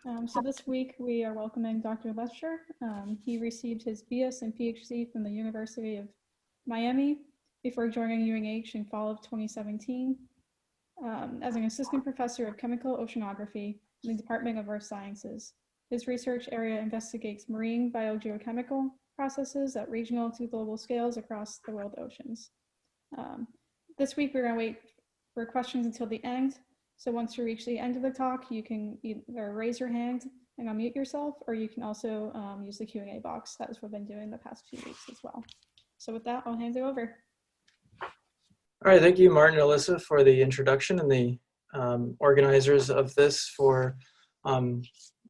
So this week we are welcoming Dr. Letscher. He received his BS and PhD from the University of Miami before joining UNH in fall of 2017 as an assistant professor of chemical oceanography in the Department of Earth Sciences. His research area investigates marine biogeochemical processes at regional to global scales across the world oceans. This week we're going to wait for questions until the end. So once you reach the end of the talk, you can either raise your hand and unmute yourself, or you can also use the Q&A box. That is what we've been doing the past few weeks as well. So with that, I'll hand it over. All right, thank you, Martin and Alyssa, for the introduction, and the organizers of this for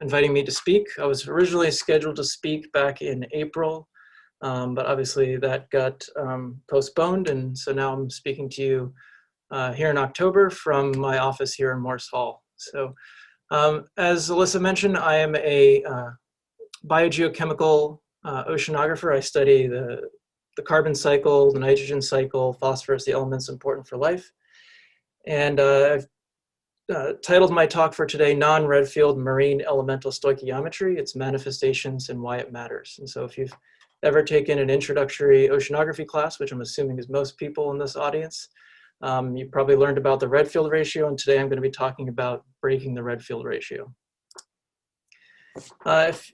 inviting me to speak. I was originally scheduled to speak back in April, but obviously that got postponed, and so now I'm speaking to you here in October from my office here in Morse Hall. So as Alyssa mentioned, I am a biogeochemical oceanographer. I study the carbon cycle, the nitrogen cycle, phosphorus, the elements important for life. And I've titled my talk for today, Non-Redfield Marine Elemental Stoichiometry, Its Manifestations and Why It Matters. And so if you've ever taken an introductory oceanography class, which I'm assuming is most people in this audience, you probably learned about the Redfield ratio, and today I'm going to be talking about breaking the Redfield ratio. If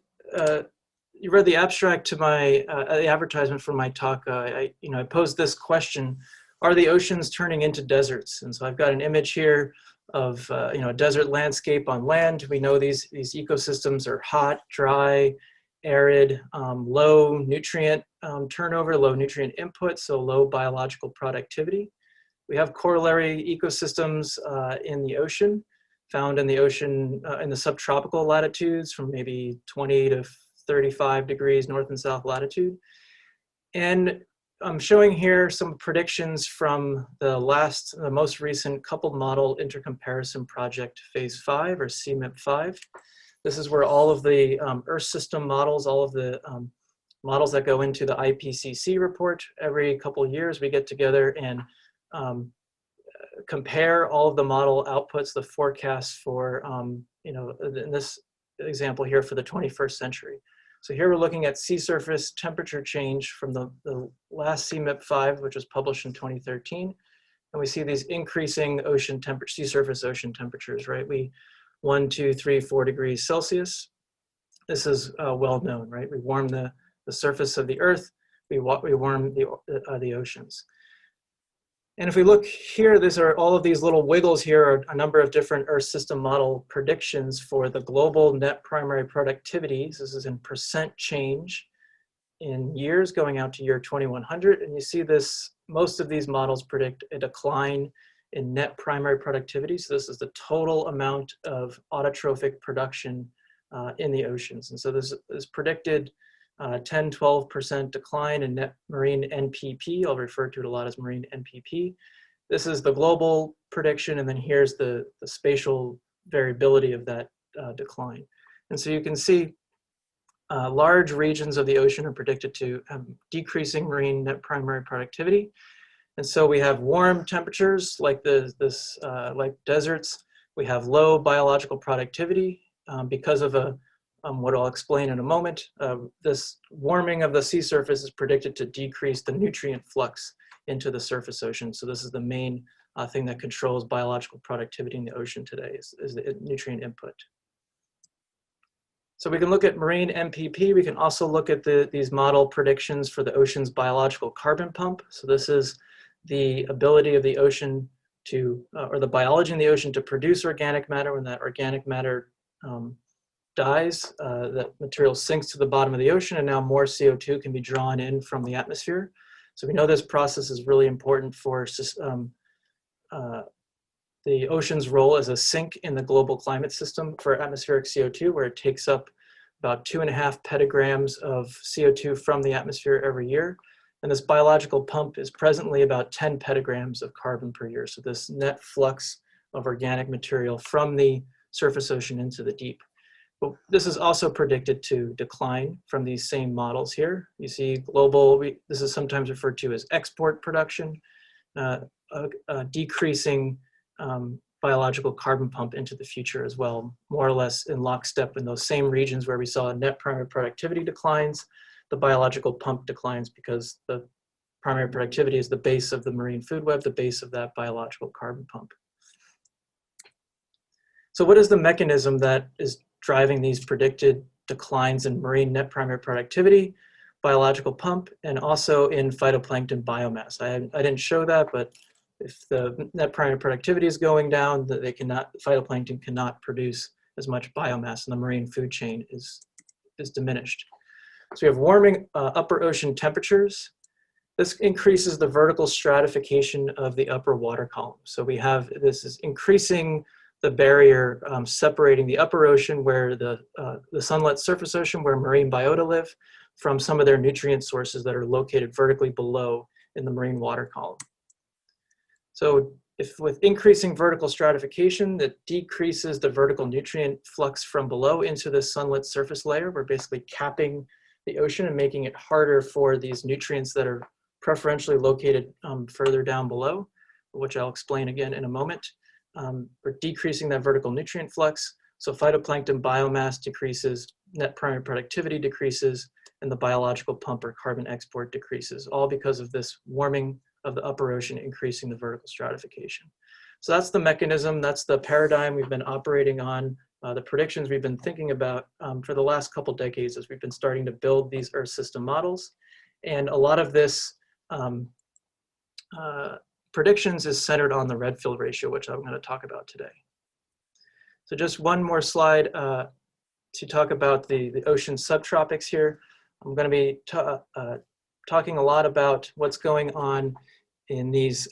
you read the abstract to my the advertisement for my talk, I posed this question: are the oceans turning into deserts? And so I've got an image here of a desert landscape on land. We know these ecosystems are hot, dry, arid, low nutrient turnover, low nutrient input, so low biological productivity. We have corollary ecosystems in the ocean, found in the ocean in the subtropical latitudes from maybe 20 to 35 degrees north and south latitude. And I'm showing here some predictions from the most recent coupled model intercomparison project, phase 5 or CMIP5. This is where all of the Earth system models, all of the models that go into the IPCC report, every couple of years we get together and compare all of the model outputs, the forecasts for, in this example here for the 21st century. So here we're looking at sea surface temperature change from the last CMIP5, which was published in 2013. And we see these increasing sea surface ocean temperatures, right? 1, 2, 3, 4 degrees Celsius. This is well known, right? We warm the surface of the Earth, we warm the oceans. And if we look here, these are all of these little wiggles here are a number of different Earth system model predictions for the global net primary productivity. This is in percent change in years going out to year 2100. And you see this, most of these models predict a decline in net primary productivity. So this is the total amount of autotrophic production in the oceans. And so this is predicted 10–12% decline in net marine NPP. I'll refer to it a lot as marine NPP. This is the global prediction, and then here's the spatial variability of that decline. And so you can see large regions of the ocean are predicted to have decreasing marine net primary productivity. And so we have warm temperatures like like deserts. We have low biological productivity because of what I'll explain in a moment. This warming of the sea surface is predicted to decrease the nutrient flux into the surface ocean. So this is the main thing that controls biological productivity in the ocean today is the nutrient input. So we can look at marine MPP. We can also look at these model predictions for the ocean's biological carbon pump. So this is the ability of the ocean to, or the biology in the ocean to produce organic matter. When that organic matter dies, that material sinks to the bottom of the ocean, and now more CO2 can be drawn in from the atmosphere. So we know this process is really important for the ocean's role as a sink in the global climate system for atmospheric CO2, where it takes up about 2.5 petagrams of CO2 from the atmosphere every year. And this biological pump is presently about 10 petagrams of carbon per year. So this net flux of organic material from the surface ocean into the deep. But this is also predicted to decline from these same models here. You see global, this is sometimes referred to as export production, decreasing biological carbon pump into the future as well, more or less in lockstep in those same regions where we saw net primary productivity declines, the biological pump declines because the primary productivity is the base of the marine food web, the base of that biological carbon pump. So what is the mechanism that is driving these predicted declines in marine net primary productivity, biological pump, and also in phytoplankton biomass? I didn't show that, but if the net primary productivity is going down, phytoplankton cannot produce as much biomass, and the marine food chain is diminished. So we have warming upper ocean temperatures. This increases the vertical stratification of the upper water column. So this is increasing the barrier separating the upper ocean, where the sunlit surface ocean, where marine biota live, from some of their nutrient sources that are located vertically below in the marine water column. So if with increasing vertical stratification, that decreases the vertical nutrient flux from below into the sunlit surface layer, we're basically capping the ocean and making it harder for these nutrients that are preferentially located further down below, which I'll explain again in a moment. We're decreasing that vertical nutrient flux. So phytoplankton biomass decreases, net primary productivity decreases, and the biological pump or carbon export decreases, all because of this warming of the upper ocean, increasing the vertical stratification. So that's the mechanism, that's the paradigm we've been operating on, the predictions we've been thinking about for the last couple decades as we've been starting to build these Earth system models. And a lot of this predictions is centered on the Redfield ratio, which I'm going to talk about today. So just one more slide to talk about the ocean subtropics here. I'm going to be talking a lot about what's going on in these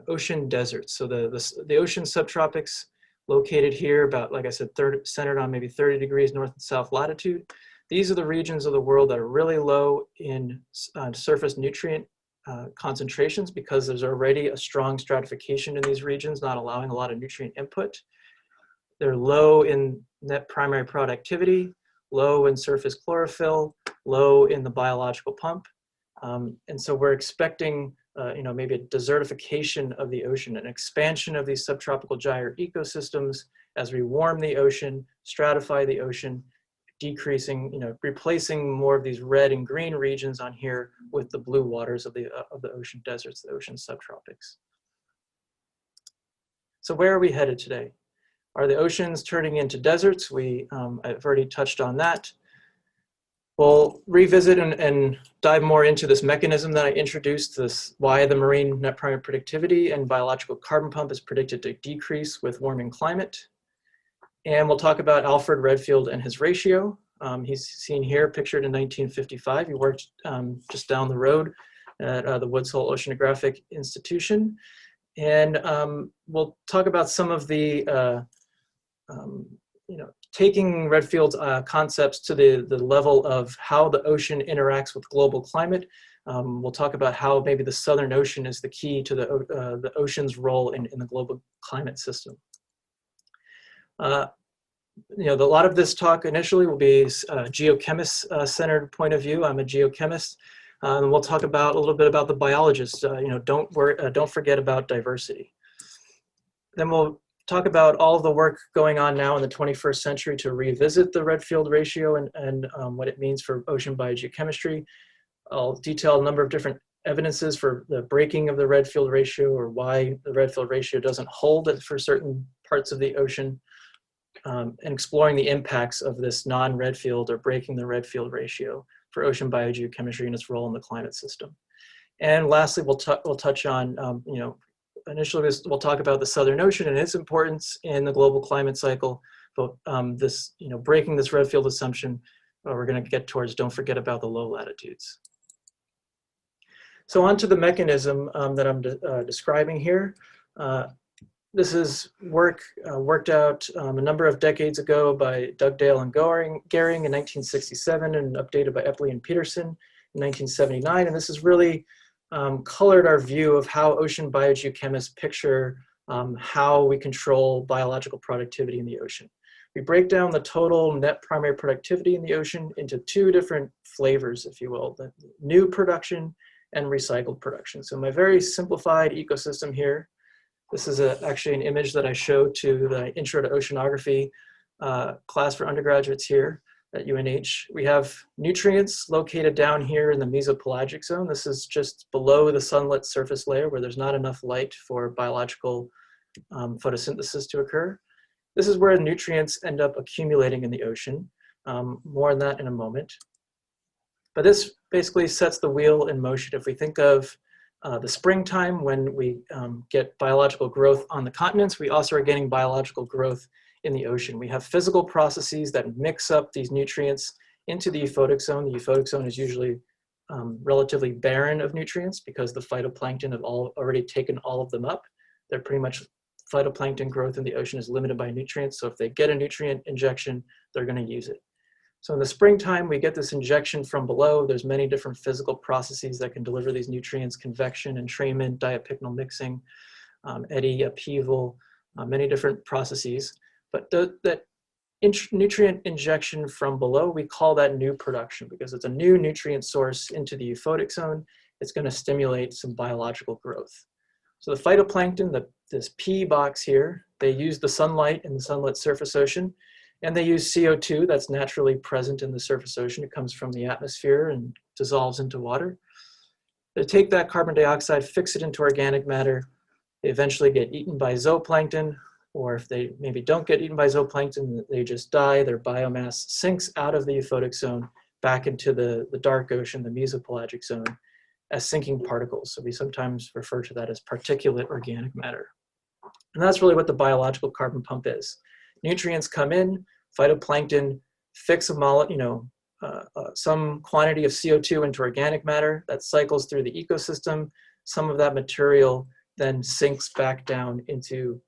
ocean deserts. So the ocean subtropics located here about, like I said, centered on maybe 30 degrees north and south latitude. These are the regions of the world that are really low in surface nutrient concentrations because there's already a strong stratification in these regions, not allowing a lot of nutrient input. They're low in net primary productivity, low in surface chlorophyll, low in the biological pump. And so we're expecting maybe a desertification of the ocean, an expansion of these subtropical gyre ecosystems as we warm the ocean, stratify the ocean, decreasing, replacing more of these red and green regions on here with the blue waters of the ocean deserts, the ocean subtropics. So where are we headed today? Are the oceans turning into deserts? I've already touched on that. We'll revisit and dive more into this mechanism that I introduced, why the marine net primary productivity and biological carbon pump is predicted to decrease with warming climate. And we'll talk about Alfred Redfield and his ratio. He's seen here, pictured in 1955. He worked just down the road at the Woods Hole Oceanographic Institution. And we'll talk about some of the, taking Redfield's concepts to the level of how the ocean interacts with global climate. We'll talk about how maybe the Southern Ocean is the key to the ocean's role in the global climate system. A lot of this talk initially will be a geochemist-centered point of view. I'm a geochemist. And we'll talk about a little bit about the biologists. Don't forget about diversity. Then we'll talk about all of the work going on now in the 21st century to revisit the Redfield ratio and what it means for ocean biogeochemistry. I'll detail a number of different evidences for the breaking of the Redfield ratio or why the Redfield ratio doesn't hold it for certain parts of the ocean, and exploring the impacts of this non-Redfield or breaking the Redfield ratio for ocean biogeochemistry and its role in the climate system. And lastly, we'll touch on, initially we'll talk about the Southern Ocean and its importance in the global climate cycle, but breaking this Redfield assumption, we're going to get towards don't forget about the low latitudes. So on to the mechanism that I'm describing here. This is work worked out a number of decades ago by Dugdale and Gehring in 1967 and updated by Epley and Peterson in 1979. And this has really colored our view of how ocean biogeochemists picture how we control biological productivity in the ocean. We break down the total net primary productivity in the ocean into two different flavors, if you will, the new production and recycled production. So my very simplified ecosystem here, This is actually an image that I show to the Intro to Oceanography class for undergraduates here at UNH. We have nutrients located down here in the mesopelagic zone. This is just below the sunlit surface layer where there's not enough light for biological photosynthesis to occur. This is where nutrients end up accumulating in the ocean. More on that in a moment. But this basically sets the wheel in motion. If we think of the springtime when we get biological growth on the continents, we also are getting biological growth in the ocean. We have physical processes that mix up these nutrients into the euphotic zone. The euphotic zone is usually relatively barren of nutrients because the phytoplankton have already taken all of them up. They're pretty much, phytoplankton growth in the ocean is limited by nutrients. So if they get a nutrient injection, they're going to use it. So in the springtime, we get this injection from below. There's many different physical processes that can deliver these nutrients: convection, entrainment, diapycnal mixing, eddy, upheaval, many different processes. But that nutrient injection from below, we call that new production because it's a new nutrient source into the euphotic zone. It's going to stimulate some biological growth. So the phytoplankton, this P box here, they use the sunlight in the sunlit surface ocean. And they use CO2 that's naturally present in the surface ocean. It comes from the atmosphere and dissolves into water. They take that carbon dioxide, fix it into organic matter. They eventually get eaten by zooplankton, or if they maybe don't get eaten by zooplankton, they just die. Their biomass sinks out of the euphotic zone back into the dark ocean, the mesopelagic zone, as sinking particles. So we sometimes refer to that as particulate organic matter. And that's really what the biological carbon pump is. Nutrients come in, phytoplankton fix some quantity of CO2 into organic matter that cycles through the ecosystem. Some of that material then sinks back down into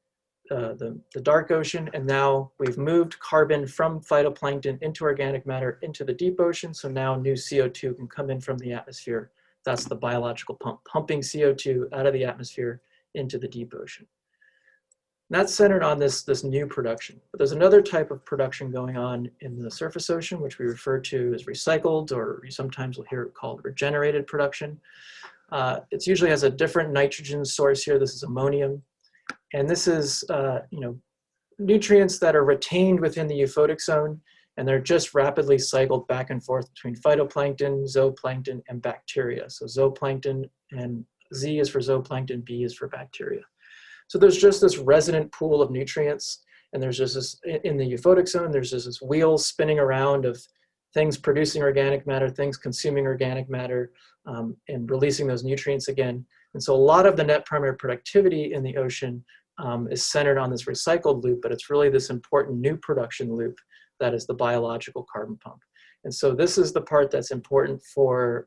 the dark ocean. And now we've moved carbon from phytoplankton into organic matter into the deep ocean. So now new CO2 can come in from the atmosphere. That's the biological pump, pumping CO2 out of the atmosphere into the deep ocean. And that's centered on this new production. But there's another type of production going on in the surface ocean, which we refer to as recycled, or you sometimes will hear it called regenerated production. It usually has a different nitrogen source here. This is ammonium. And this is nutrients that are retained within the euphotic zone, and they're just rapidly cycled back and forth between phytoplankton, zooplankton, and bacteria. So zooplankton, and Z is for zooplankton, B is for bacteria. So there's just this resonant pool of nutrients, and there's just this, in the euphotic zone, there's just this wheel spinning around of things producing organic matter, things consuming organic matter, and releasing those nutrients again. And so a lot of the net primary productivity in the ocean is centered on this recycled loop, but it's really this important new production loop that is the biological carbon pump. And so this is the part that's important for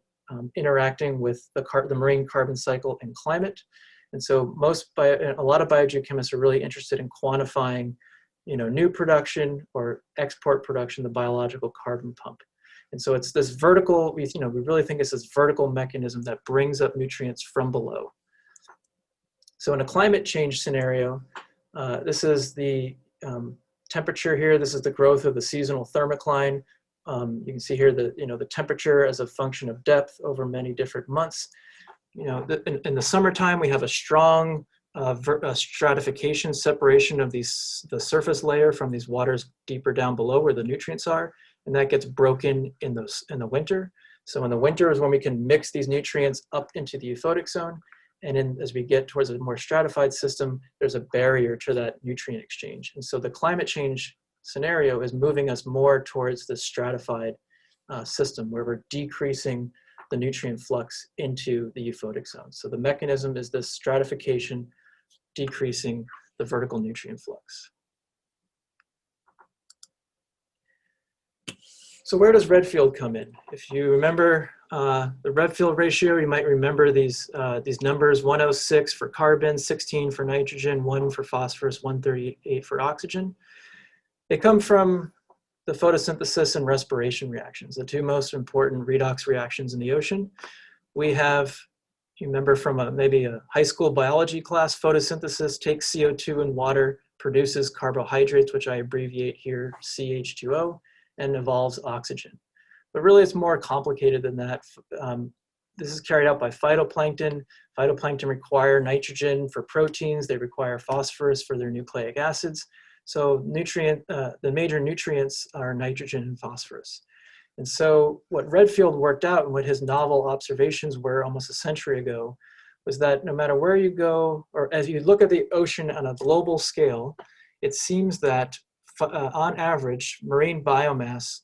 interacting with the marine carbon cycle and climate. And so a lot of biogeochemists are really interested in quantifying, new production or export production, the biological carbon pump. And so it's this vertical, we really think it's this vertical mechanism that brings up nutrients from below. So in a climate change scenario, this is the temperature here. This is the growth of the seasonal thermocline. You can see here the temperature as a function of depth over many different months. In the summertime, we have a strong stratification, separation of the surface layer from these waters deeper down below where the nutrients are, and that gets broken in the winter. So in the winter is when we can mix these nutrients up into the euphotic zone, and as we get towards a more stratified system, there's a barrier to that nutrient exchange. And so the climate change scenario is moving us more towards the stratified system where we're decreasing the nutrient flux into the euphotic zone. So the mechanism is this stratification, decreasing the vertical nutrient flux. So where does Redfield come in? If you remember the Redfield ratio, you might remember these numbers: 106 for carbon, 16 for nitrogen, 1 for phosphorus, 138 for oxygen. They come from the photosynthesis and respiration reactions, the two most important redox reactions in the ocean. We have, you remember from maybe a high school biology class, photosynthesis takes CO2 and water, produces carbohydrates, which I abbreviate here CH2O, and evolves oxygen. But really it's more complicated than that. this is carried out by phytoplankton. Phytoplankton require nitrogen for proteins. They require phosphorus for their nucleic acids. So the major nutrients are nitrogen and phosphorus. And so what Redfield worked out and what his novel observations were almost a century ago was that no matter where you go, or as you look at the ocean on a global scale, it seems that on average, marine biomass,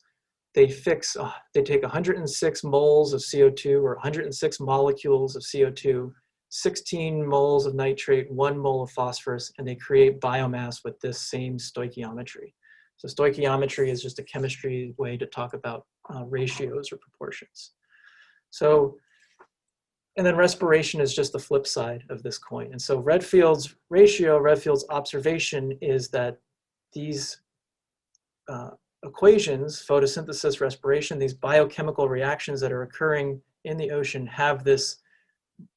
they take 106 moles of CO2 or 106 molecules of CO2, 16 moles of nitrate, 1 mole of phosphorus, and they create biomass with this same stoichiometry. So stoichiometry is just a chemistry way to talk about ratios or proportions. So, and then respiration is just the flip side of this coin. And so Redfield's ratio, Redfield's observation is that these equations, photosynthesis, respiration, these biochemical reactions that are occurring in the ocean have this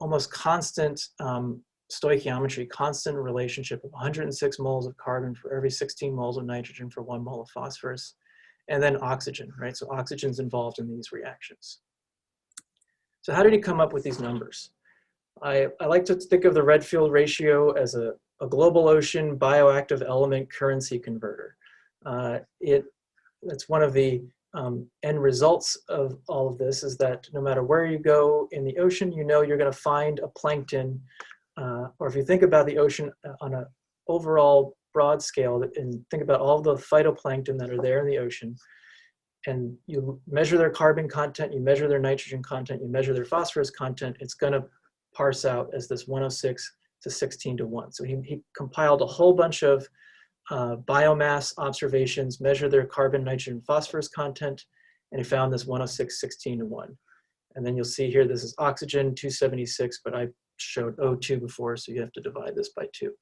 almost constant stoichiometry, constant relationship of 106 moles of carbon for every 16 moles of nitrogen for 1 mole of phosphorus, and then oxygen, right? So oxygen's involved in these reactions. So how did he come up with these numbers? I like to think of the Redfield ratio as a global ocean bioactive element currency converter. That's one of the end results of all of this is that no matter where you go in the ocean, you know you're going to find a plankton, or if you think about the ocean on an overall broad scale and think about all the phytoplankton that are there in the ocean, and you measure their carbon content, you measure their nitrogen content, you measure their phosphorus content, it's going to parse out as this 106 to 16 to 1. So he compiled a whole bunch of biomass observations, measured their carbon, nitrogen, phosphorus content, and he found this 106, 16 to 1. And then you'll see here, this is oxygen, 276, but I showed O2 before, so you have to divide this by 2.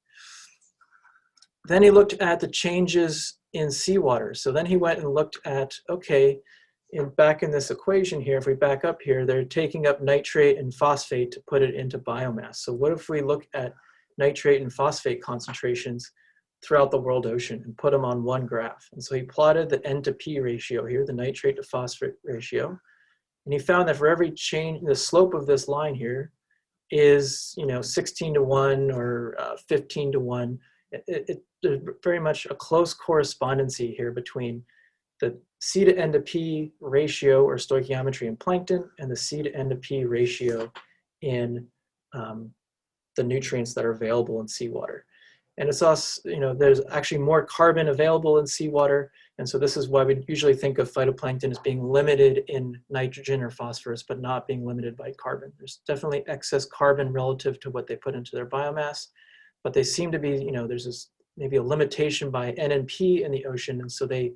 Then he looked at the changes in seawater. So then he went and looked at, okay, back in this equation here, if we back up here, they're taking up nitrate and phosphate to put it into biomass. So what if we look at nitrate and phosphate concentrations throughout the world ocean and put them on one graph? And so he plotted the N to P ratio here, the nitrate to phosphate ratio. And he found that for every change, the slope of this line here is, 16 to 1 or 15 to 1. There's very much a close correspondency here between the C to N to P ratio or stoichiometry in plankton and the C to N to P ratio in the nutrients that are available in seawater. And it's also, there's actually more carbon available in seawater. And so this is why we usually think of phytoplankton as being limited in nitrogen or phosphorus, but not being limited by carbon. There's definitely excess carbon relative to what they put into their biomass, but they seem to be, there's this maybe a limitation by N and P in the ocean. And so they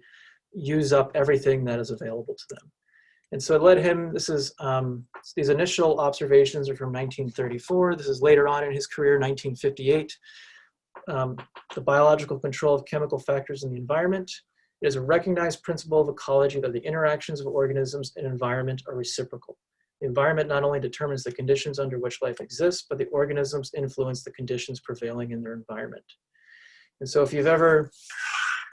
use up everything that is available to them. And so it led him, this is, these initial observations are from 1934. This is later on in his career, 1958. The biological control of chemical factors in the environment. It is a recognized principle of ecology that the interactions of organisms and environment are reciprocal. The environment not only determines the conditions under which life exists, but the organisms influence the conditions prevailing in their environment. And so if you've ever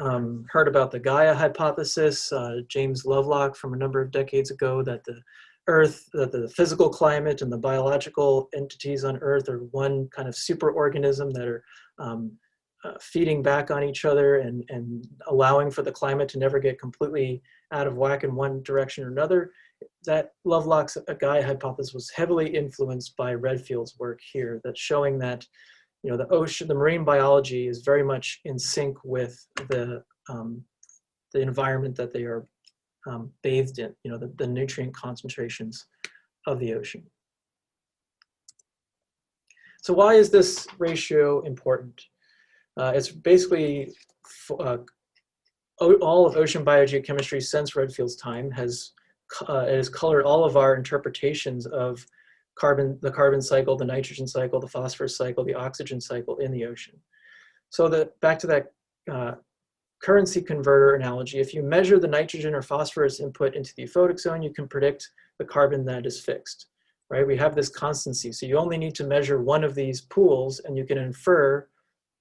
heard about the Gaia hypothesis, James Lovelock from a number of decades ago, that the Earth, that the physical climate and the biological entities on Earth are one kind of superorganism that are feeding back on each other and allowing for the climate to never get completely out of whack in one direction or another. That Lovelock's Gaia hypothesis was heavily influenced by Redfield's work here, that's showing that the ocean, the marine biology is very much in sync with the environment that they are bathed in, the nutrient concentrations of the ocean. So why is this ratio important? It's basically all of ocean biogeochemistry since Redfield's time has colored all of our interpretations of the carbon cycle, the nitrogen cycle, the phosphorus cycle, the oxygen cycle in the ocean. So back to that currency converter analogy, if you measure the nitrogen or phosphorus input into the euphotic zone, you can predict the carbon that is fixed, right? We have this constancy. So you only need to measure one of these pools and you can infer,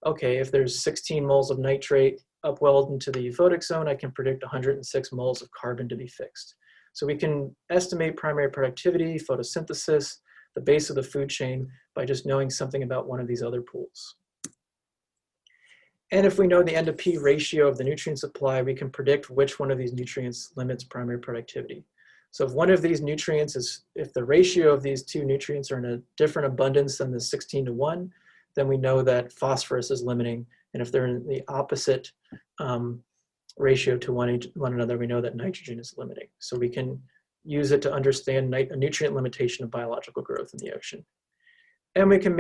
okay, if there's 16 moles of nitrate upwelled into the euphotic zone, I can predict 106 moles of carbon to be fixed. So we can estimate primary productivity, photosynthesis, the base of the food chain by just knowing something about one of these other pools. And if we know the N to P ratio of the nutrient supply, we can predict which one of these nutrients limits primary productivity. So if one of these nutrients is, if the ratio of these two nutrients are in a different abundance than the 16:1, then we know that phosphorus is limiting. And if they're in the opposite ratio to one another, we know that nitrogen is limiting. So we can use it to understand a nutrient limitation of biological growth in the ocean. And we can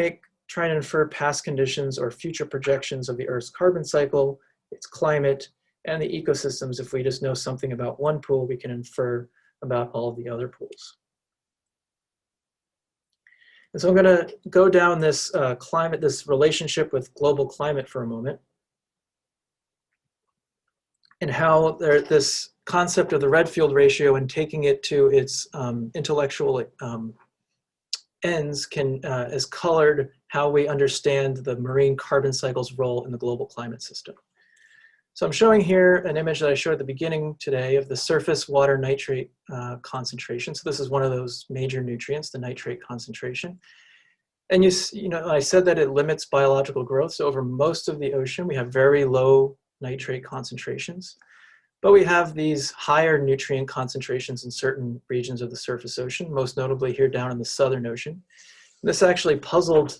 try and infer past conditions or future projections of the Earth's carbon cycle, its climate, and the ecosystems. If we just know something about one pool, we can infer about all of the other pools. And so I'm going to go down this this relationship with global climate for a moment, and how this concept of the Redfield ratio and taking it to its intellectual ends has colored how we understand the marine carbon cycle's role in the global climate system. So I'm showing here an image that I showed at the beginning today of the surface water nitrate concentration. So this is one of those major nutrients, the nitrate concentration. And you know, I said that it limits biological growth. So over most of the ocean, we have very low nitrate concentrations. But we have these higher nutrient concentrations in certain regions of the surface ocean, most notably here down in the Southern Ocean. This actually puzzled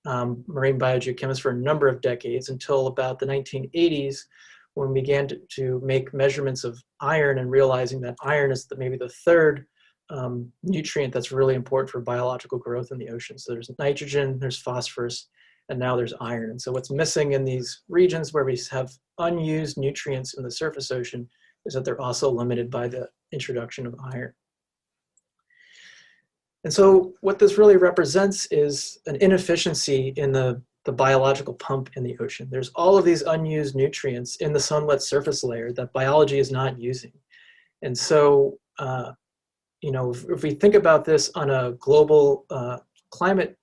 marine biogeochemists for a number of decades until about the 1980s, when we began to make measurements of iron and realizing that iron is maybe the third nutrient that's really important for biological growth in the ocean. So there's nitrogen, there's phosphorus, and now there's iron. And so what's missing in these regions where we have unused nutrients in the surface ocean is that they're also limited by the introduction of iron. And so what this really represents is an inefficiency in the biological pump in the ocean. There's all of these unused nutrients in the sunlit surface layer that biology is not using. And so, you know, if we think about this on a global climate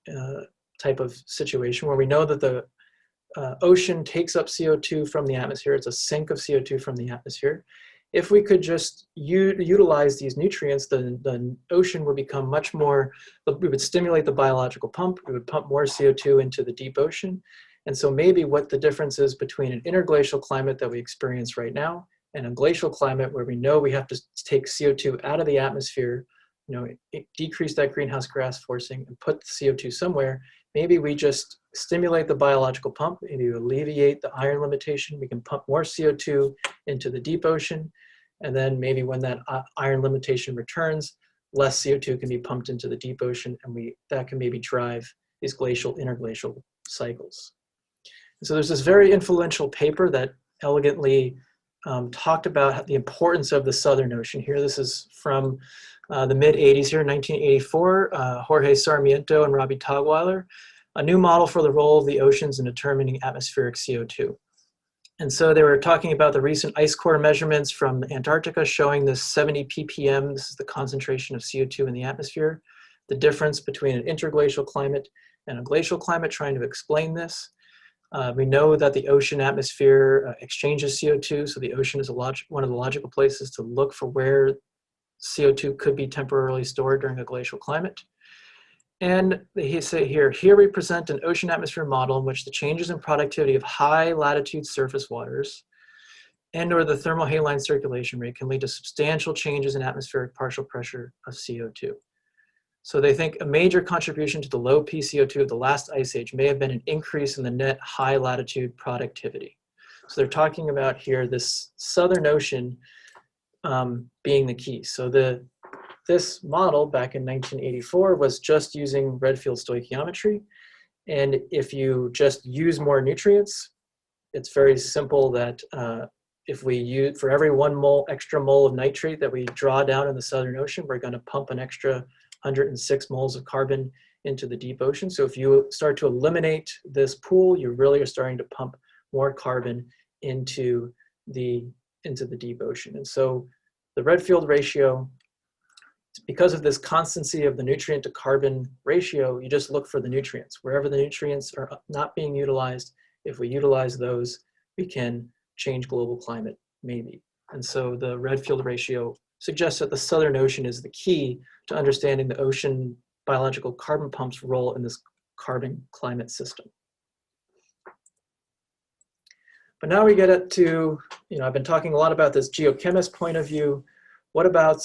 type of situation where we know that the ocean takes up CO2 from the atmosphere, it's a sink of CO2 from the atmosphere. If we could just utilize these nutrients, the ocean would become much more, we would stimulate the biological pump, we would pump more CO2 into the deep ocean. And so maybe what the difference is between an interglacial climate that we experience right now and a glacial climate where we know we have to take CO2 out of the atmosphere, you know, decrease that greenhouse gas forcing and put the CO2 somewhere. Maybe we just stimulate the biological pump, maybe alleviate the iron limitation, we can pump more CO2 into the deep ocean, and then maybe when that iron limitation returns, less CO2 can be pumped into the deep ocean, and that can maybe drive these glacial, interglacial cycles. And so there's this very influential paper that elegantly talked about the importance of the Southern Ocean here. This is from the mid-'80s here, 1984, Jorge Sarmiento and Robbie Tagweiler, a new model for the role of the oceans in determining atmospheric CO2. And so they were talking about the recent ice core measurements from Antarctica showing this 70 ppm, this is the concentration of CO2 in the atmosphere, the difference between an interglacial climate and a glacial climate, trying to explain this. We know that the ocean atmosphere exchanges CO2, so the ocean is one of the logical places to look for where CO2 could be temporarily stored during a glacial climate. And they say here we present an ocean atmosphere model in which the changes in productivity of high latitude surface waters and or the thermal haline circulation rate can lead to substantial changes in atmospheric partial pressure of CO2. So they think a major contribution to the low PCO2 of the last ice age may have been an increase in the net high latitude productivity. So they're talking about here this Southern Ocean being the key. So this model back in 1984 was just using Redfield stoichiometry. And if you just use more nutrients, it's very simple that if we use, for every 1 extra mole of nitrate that we draw down in the Southern Ocean, we're going to pump an extra 106 moles of carbon into the deep ocean. So if you start to eliminate this pool, you really are starting to pump more carbon into the deep ocean. And so the Redfield ratio, because of this constancy of the nutrient to carbon ratio, you just look for the nutrients. Wherever the nutrients are not being utilized, if we utilize those, we can change global climate, maybe. And so the Redfield ratio suggests that the Southern Ocean is the key to understanding the ocean biological carbon pump's role in this carbon climate system. But now we get it to, I've been talking a lot about this geochemist point of view. What about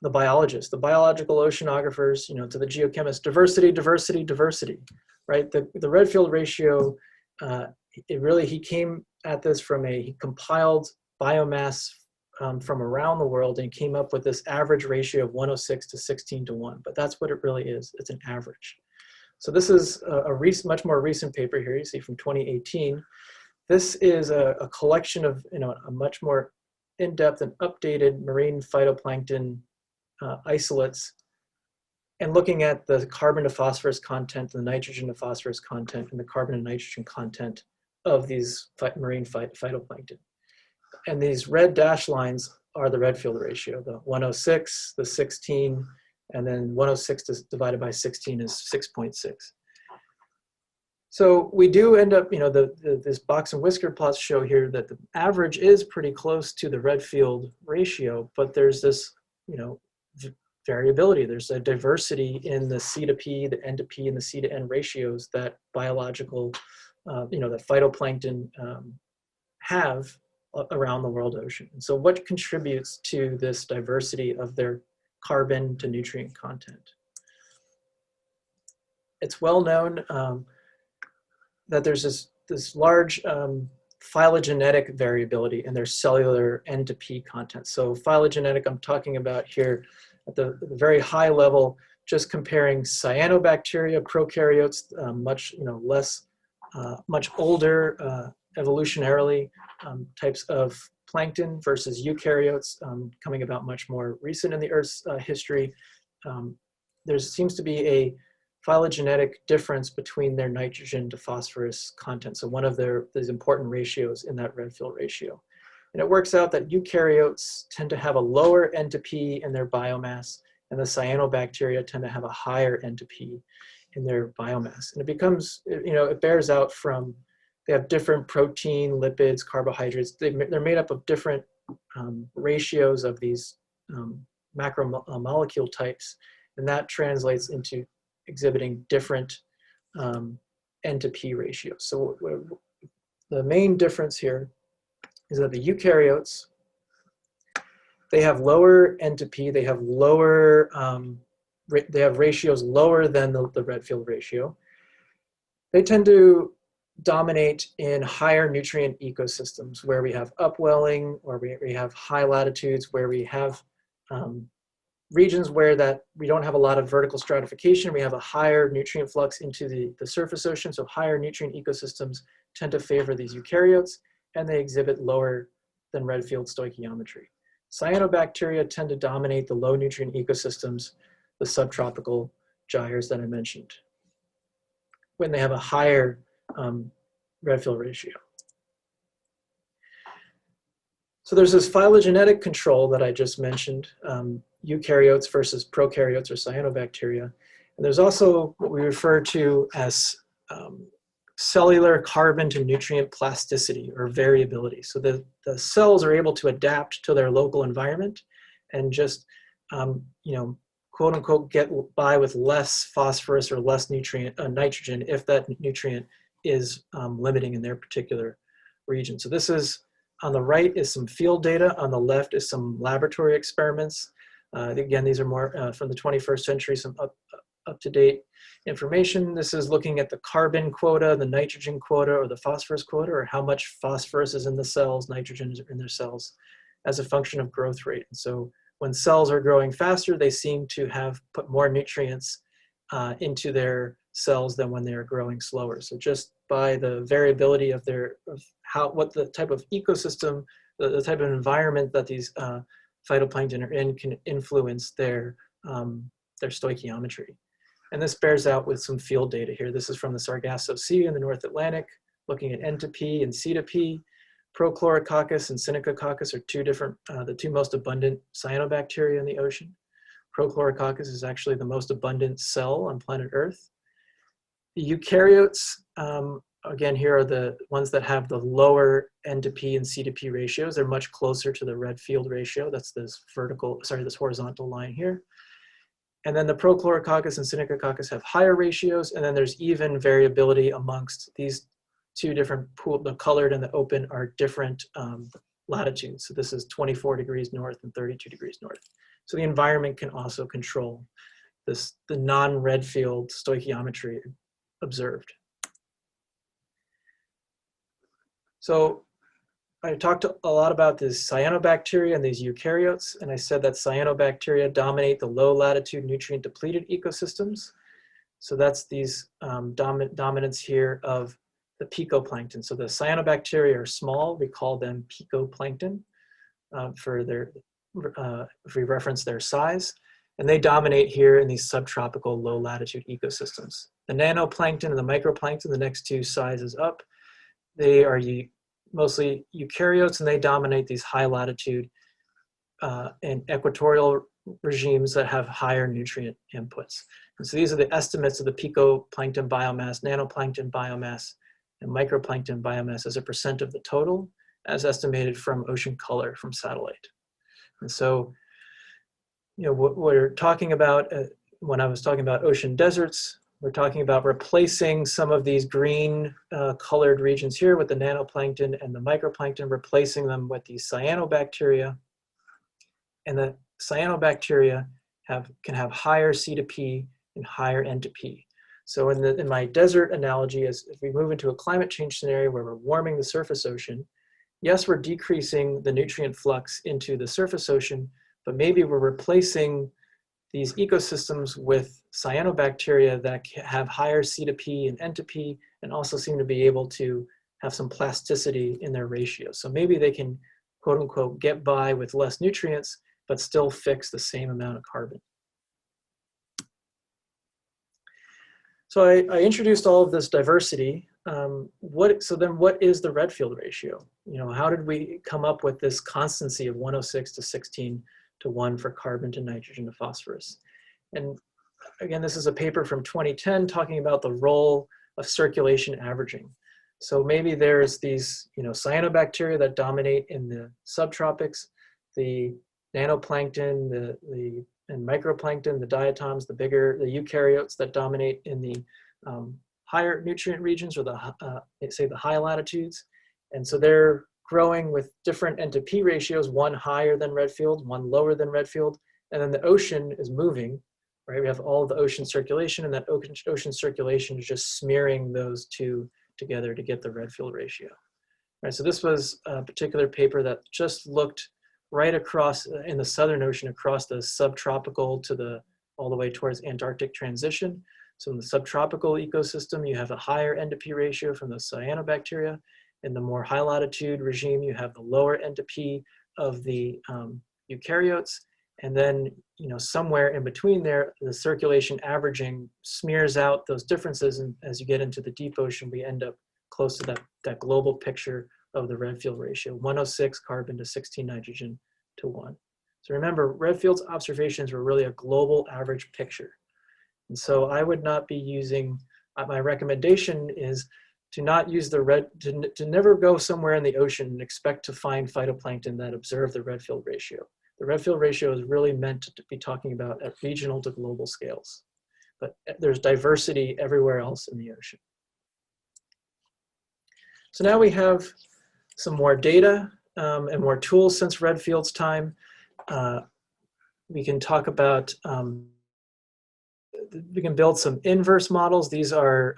the biologists, the biological oceanographers, to the geochemist? Diversity, diversity, diversity, right? The Redfield ratio, he came at this from he compiled biomass from around the world, and he came up with this average ratio of 106 to 16 to 1. But that's what it really is. It's an average. So this is a much more recent paper here. You see from 2018. This is a collection of a much more in-depth and updated marine phytoplankton isolates, and looking at the carbon to phosphorus content, the nitrogen to phosphorus content, and the carbon and nitrogen content of these marine phytoplankton. And these red dashed lines are the Redfield ratio, the 106, the 16, and then 106 divided by 16 is 6.6. So we do end up, this box and whisker plots show here that the average is pretty close to the Redfield ratio, but there's this, variability. There's a diversity in the C to P, the N to P, and the C to N ratios that biological, that phytoplankton have around the world ocean. And so what contributes to this diversity of their carbon to nutrient content? It's well known that there's this large phylogenetic variability in their cellular N to P content. So phylogenetic, I'm talking about here at the very high level, just comparing cyanobacteria, prokaryotes, much older evolutionarily types of plankton versus eukaryotes, coming about much more recent in the Earth's history. There seems to be a phylogenetic difference between their nitrogen to phosphorus content. So one of these important ratios in that Redfield ratio. And it works out that eukaryotes tend to have a lower N to P in their biomass, and the cyanobacteria tend to have a higher N to P in their biomass. And it becomes, it bears out from, they have different protein, lipids, carbohydrates. They're made up of different ratios of these macromolecule types, and that translates into exhibiting different N to P ratios. So the main difference here is that the eukaryotes, they have lower N to P, they have lower, they have ratios lower than the Redfield ratio. They tend to dominate in higher nutrient ecosystems where we have upwelling, or we have high latitudes, where we have regions where we don't have a lot of vertical stratification. We have a higher nutrient flux into the surface ocean, so higher nutrient ecosystems tend to favor these eukaryotes, and they exhibit lower than Redfield stoichiometry. Cyanobacteria tend to dominate the low nutrient ecosystems, the subtropical gyres that I mentioned, when they have a higher Redfield ratio. So there's this phylogenetic control that I just mentioned, eukaryotes versus prokaryotes or cyanobacteria. And there's also what we refer to as cellular carbon to nutrient plasticity or variability. So the cells are able to adapt to their local environment and just, quote unquote, get by with less phosphorus or less nitrogen if that nutrient is limiting in their particular region. So this is, on the right is some field data, on the left is some laboratory experiments. Again, these are more from the 21st century, some up-to-date information. This is looking at the carbon quota, the nitrogen quota, or the phosphorus quota, or how much phosphorus is in the cells, nitrogen is in their cells, as a function of growth rate. And so when cells are growing faster, they seem to have put more nutrients into their cells than when they're growing slower. So just by the variability of what the type of ecosystem, the type of environment that these phytoplankton are in can influence their stoichiometry. And this bears out with some field data here. This is from the Sargasso Sea in the North Atlantic, looking at N to P and C to P. Prochlorococcus and Synechococcus are the two most abundant cyanobacteria in the ocean. Prochlorococcus is actually the most abundant cell on planet Earth. The eukaryotes again, here are the ones that have the lower N to P and C to P ratios. They're much closer to the Redfield ratio. That's this this horizontal line here. And then the Prochlorococcus and Synechococcus have higher ratios, and then there's even variability amongst these two different pools. The colored and the open are different latitudes. So this is 24 degrees north and 32 degrees north. So the environment can also control the non-Redfield stoichiometry observed. So I talked a lot about this cyanobacteria and these eukaryotes, and I said that cyanobacteria dominate the low latitude nutrient depleted ecosystems. So that's these dominance here of the picoplankton. So the cyanobacteria are small, we call them picoplankton for their, if we reference their size, and they dominate here in these subtropical low latitude ecosystems. The nanoplankton and the microplankton, the next two sizes up, they are mostly eukaryotes, and they dominate these high latitude and equatorial regimes that have higher nutrient inputs. And so these are the estimates of the picoplankton biomass, nanoplankton biomass, and microplankton biomass as a percent of the total, as estimated from ocean color from satellite. And so, you know, what we're talking about, when I was talking about ocean deserts, we're talking about replacing some of these green colored regions here with the nanoplankton and the microplankton, replacing them with these cyanobacteria. And the cyanobacteria can have higher C to P and higher N to P. So in my desert analogy, as if we move into a climate change scenario where we're warming the surface ocean, yes, we're decreasing the nutrient flux into the surface ocean, but maybe we're replacing these ecosystems with cyanobacteria that have higher C to P and N to P, and also seem to be able to have some plasticity in their ratios. So maybe they can, quote unquote, get by with less nutrients, but still fix the same amount of carbon. So I introduced all of this diversity. So then what is the Redfield ratio? You know, how did we come up with this constancy of 106 to 16 to 1 for carbon to nitrogen to phosphorus? And again, this is a paper from 2010 talking about the role of circulation averaging. So maybe there's these, you know, cyanobacteria that dominate in the subtropics, the nanoplankton, and microplankton, the diatoms, the eukaryotes that dominate in the higher nutrient regions, or say the high latitudes. And so they're growing with different N to P ratios, one higher than Redfield, one lower than Redfield. And then the ocean is moving, right? We have all of the ocean circulation, and that ocean circulation is just smearing those two together to get the Redfield ratio. Right, so this was a particular paper that just looked right across in the Southern Ocean, across the subtropical to all the way towards Antarctic transition. So in the subtropical ecosystem, you have a higher N to P ratio from the cyanobacteria. In the more high latitude regime, you have the lower N to P of the eukaryotes. And then, you know, somewhere in between there, the circulation averaging smears out those differences. And as you get into the deep ocean, we end up close to that global picture of the Redfield ratio, 106 carbon to 16 nitrogen to 1. So remember, Redfield's observations were really a global average picture. And so I would not be using, my recommendation is to not use to never go somewhere in the ocean and expect to find phytoplankton that observe the Redfield ratio. The Redfield ratio is really meant to be talking about at regional to global scales, but there's diversity everywhere else in the ocean. So now we have some more data and more tools since Redfield's time. We can talk about, we can build some inverse models. These are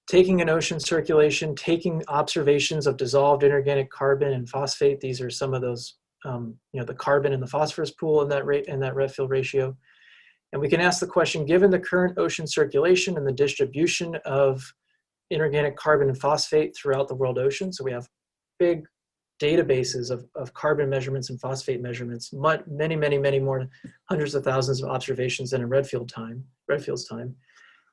taking an ocean circulation, taking observations of dissolved inorganic carbon and phosphate. These are some of those, you know, the carbon and the phosphorus pool in that Redfield ratio. And we can ask the question, given the current ocean circulation and the distribution of inorganic carbon and phosphate throughout the world ocean, so we have big databases of carbon measurements and phosphate measurements, many more, hundreds of thousands of observations than in Redfield's time.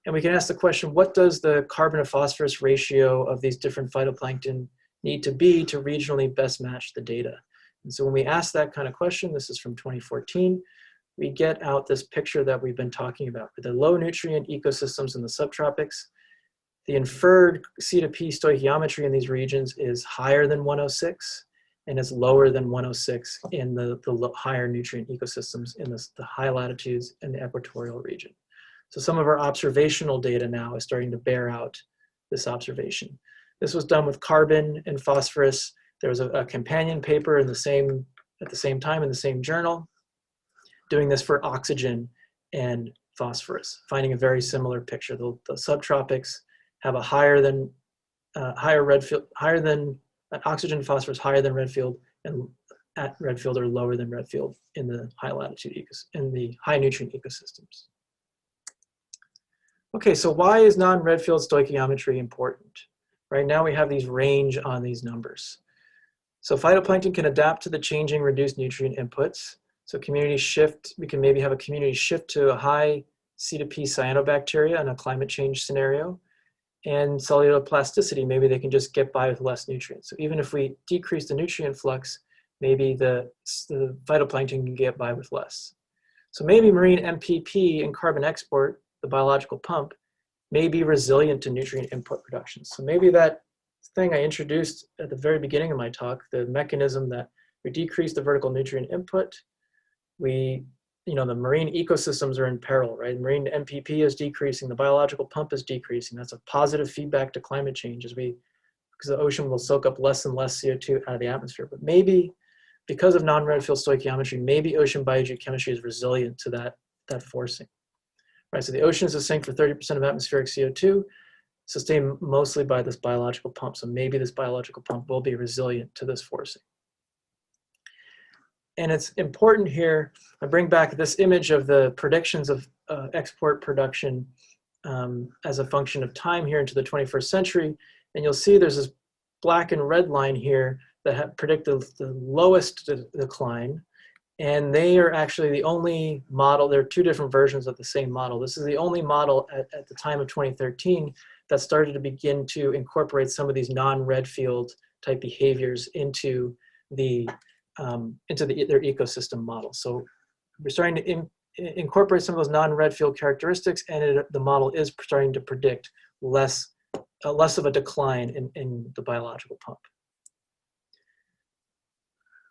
And we can ask the question, what does the carbon to phosphorus ratio of these different phytoplankton need to be to regionally best match the data? And so when we ask that kind of question, this is from 2014, we get out this picture that we've been talking about. For the low nutrient ecosystems in the subtropics, The inferred C to P stoichiometry in these regions is higher than 106 and is lower than 106 in the higher nutrient ecosystems in the high latitudes and the equatorial region. So some of our observational data now is starting to bear out this observation. This was done with carbon and phosphorus. There was a companion paper at the same time in the same journal, doing this for oxygen and phosphorus, finding a very similar picture. The subtropics have a higher Redfield, oxygen phosphorus higher than Redfield, and at Redfield are lower than Redfield in the high latitude in the high nutrient ecosystems. Okay, so why is non-Redfield stoichiometry important? Right now we have these range on these numbers. So phytoplankton can adapt to the changing reduced nutrient inputs. So community shift, we can maybe have a community shift to a high C to P cyanobacteria in a climate change scenario. And cellular plasticity, maybe they can just get by with less nutrients. So even if we decrease the nutrient flux, maybe the phytoplankton can get by with less. So maybe marine MPP and carbon export, the biological pump, may be resilient to nutrient input production. So maybe that thing I introduced at the very beginning of my talk, the mechanism that we decrease the vertical nutrient input, the marine ecosystems are in peril, right? Marine MPP is decreasing, the biological pump is decreasing. That's a positive feedback to climate change because the ocean will soak up less and less CO2 out of the atmosphere. But maybe because of non-Redfield stoichiometry, maybe ocean biogeochemistry is resilient to that forcing, right? So the ocean is a sink for 30% of atmospheric CO2, sustained mostly by this biological pump. So maybe this biological pump will be resilient to this forcing. And it's important here, I bring back this image of the predictions of export production as a function of time here into the 21st century. And you'll see there's this black and red line here that predict the lowest decline. And they are actually the only model, there are two different versions of the same model. This is the only model at the time of 2013 that started to begin to incorporate some of these non-Redfield type behaviors into their ecosystem model. So we're starting to incorporate some of those non-Redfield characteristics, and the model is starting to predict less of a decline in the biological pump.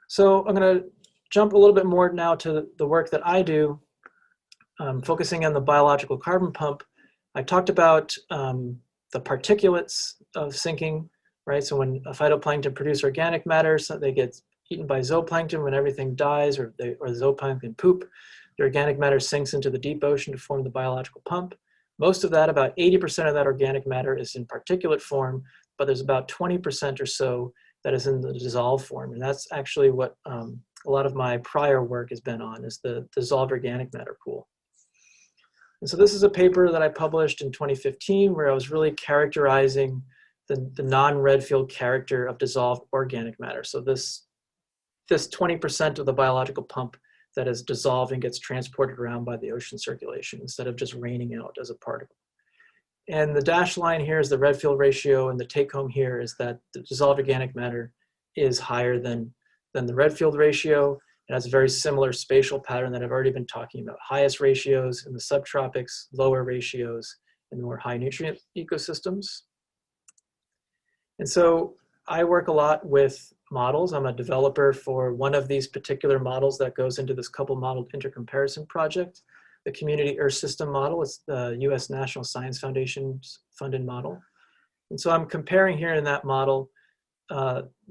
So I'm going to jump a little bit more now to the work that I do, focusing on the biological carbon pump. I talked about the particulates of sinking, right? So when a phytoplankton produce organic matter, so they get eaten by zooplankton when everything dies, or the zooplankton poop, the organic matter sinks into the deep ocean to form the biological pump. Most of that, about 80% of that organic matter is in particulate form, but there's about 20% or so that is in the dissolved form. And that's actually what a lot of my prior work has been on, is the dissolved organic matter pool. And so this is a paper that I published in 2015 where I was really characterizing the non-Redfield character of dissolved organic matter. So this 20% of the biological pump that is dissolved and gets transported around by the ocean circulation instead of just raining out as a particle. And the dashed line here is the Redfield ratio, and the take home here is that the dissolved organic matter is higher than the Redfield ratio. It has a very similar spatial pattern that I've already been talking about. Highest ratios in the subtropics, lower ratios in the more high nutrient ecosystems. And so I work a lot with models. I'm a developer for one of these particular models that goes into this couple modeled intercomparison project. The Community Earth System model is the US National Science Foundation's funded model. And so I'm comparing here in that model,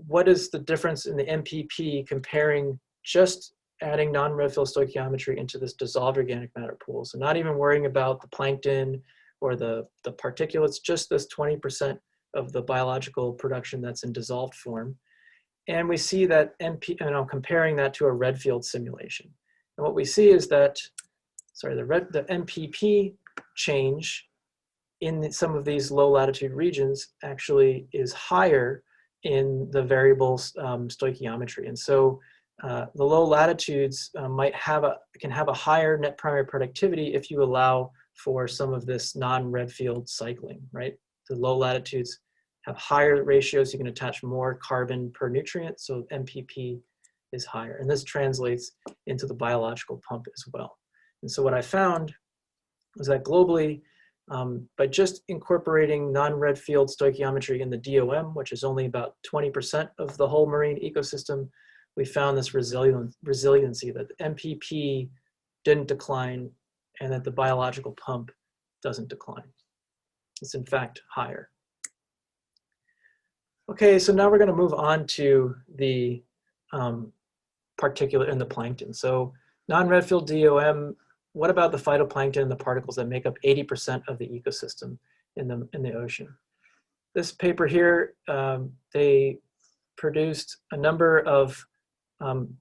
what is the difference in the MPP comparing just adding non-Redfield stoichiometry into this dissolved organic matter pool. So not even worrying about the plankton or the particulates, just this 20% of the biological production that's in dissolved form. And we see that and I'm comparing that to a Redfield simulation. And what we see is that, the MPP change in some of these low latitude regions actually is higher in the variable stoichiometry. And so the low latitudes can have a higher net primary productivity if you allow for some of this non-Redfield cycling, right? The low latitudes have higher ratios, you can attach more carbon per nutrient, so MPP is higher. And this translates into the biological pump as well. And so what I found was that globally, By just incorporating non-Redfield stoichiometry in the DOM, which is only about 20% of the whole marine ecosystem, we found this resiliency that the MPP didn't decline and that the biological pump doesn't decline. It's in fact higher. Okay, so now we're going to move on to the particulate in the plankton. So non-Redfield DOM, what about the phytoplankton and the particles that make up 80% of the ecosystem in the ocean? This paper here, they produced a number of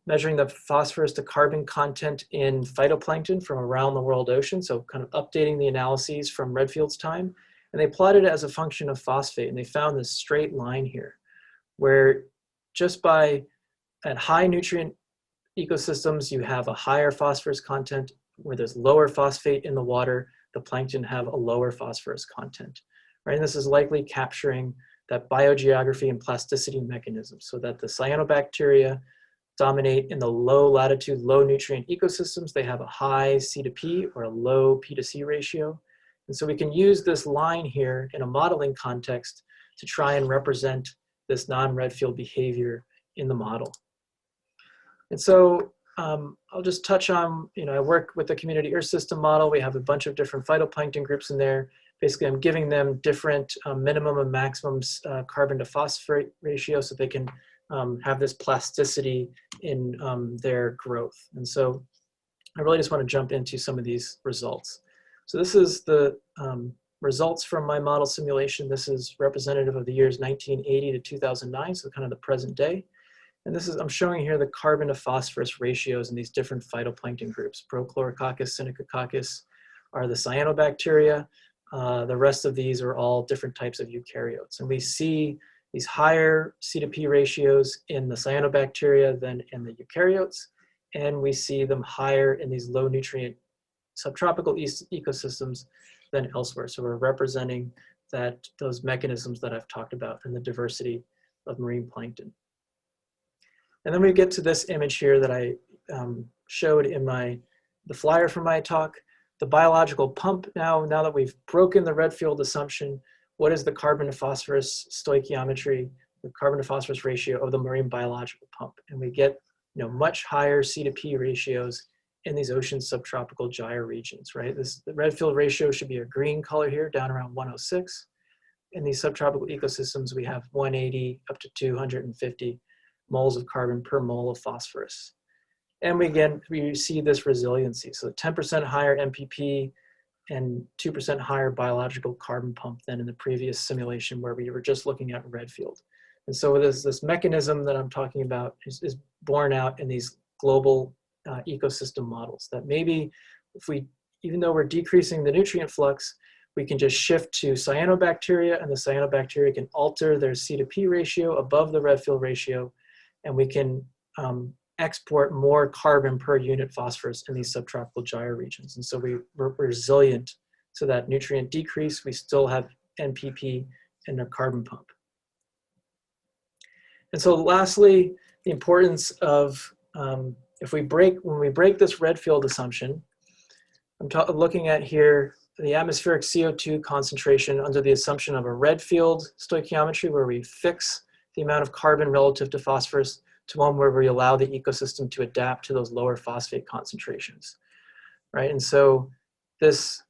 measuring the phosphorus to carbon content in phytoplankton from around the world ocean, so kind of updating the analyses from Redfield's time. And they plotted it as a function of phosphate, and they found this straight line here, where just at high nutrient ecosystems, you have a higher phosphorus content. Where there's lower phosphate in the water, the plankton have a lower phosphorus content, right? And this is likely capturing that biogeography and plasticity mechanism, so that the cyanobacteria dominate in the low latitude, low nutrient ecosystems. They have a high C to P or a low P to C ratio. And so we can use this line here in a modeling context to try and represent this non-Redfield behavior in the model. And so I'll just touch on, I work with the community earth system model. We have a bunch of different phytoplankton groups in there. Basically, I'm giving them different minimum and maximum carbon to phosphate ratio so they can have this plasticity in their growth. And so I really just want to jump into some of these results. So this is the results from my model simulation. This is representative of the years 1980 to 2009, so kind of the present day. And this is, I'm showing here the carbon to phosphorus ratios in these different phytoplankton groups. Prochlorococcus, Synechococcus are the cyanobacteria. The rest of these are all different types of eukaryotes. And we see these higher C to P ratios in the cyanobacteria than in the eukaryotes. And we see them higher in these low nutrient subtropical ecosystems than elsewhere. So we're representing those mechanisms that I've talked about and the diversity of marine plankton. And then we get to this image here that I showed in the flyer for my talk, the biological pump. Now that we've broken the Redfield assumption, what is the carbon to phosphorus stoichiometry, the carbon to phosphorus ratio of the marine biological pump? And we get much higher C to P ratios in these ocean subtropical gyre regions, right? The Redfield ratio should be a green color here, down around 106. In these subtropical ecosystems, we have 180 up to 250 moles of carbon per mole of phosphorus. And we see this resiliency. So 10% higher MPP and 2% higher biological carbon pump than in the previous simulation where we were just looking at Redfield. And so this mechanism that I'm talking about is borne out in these global ecosystem models, that maybe even though we're decreasing the nutrient flux, we can just shift to cyanobacteria, and the cyanobacteria can alter their C to P ratio above the Redfield ratio, and we can export more carbon per unit phosphorus in these subtropical gyre regions. And so we're resilient to that nutrient decrease. We still have NPP and a carbon pump. And so lastly, the importance of when we break this Redfield assumption, I'm looking at here the atmospheric CO2 concentration under the assumption of a Redfield stoichiometry, where we fix the amount of carbon relative to phosphorus, to one where we allow the ecosystem to adapt to those lower phosphate concentrations, right? And so this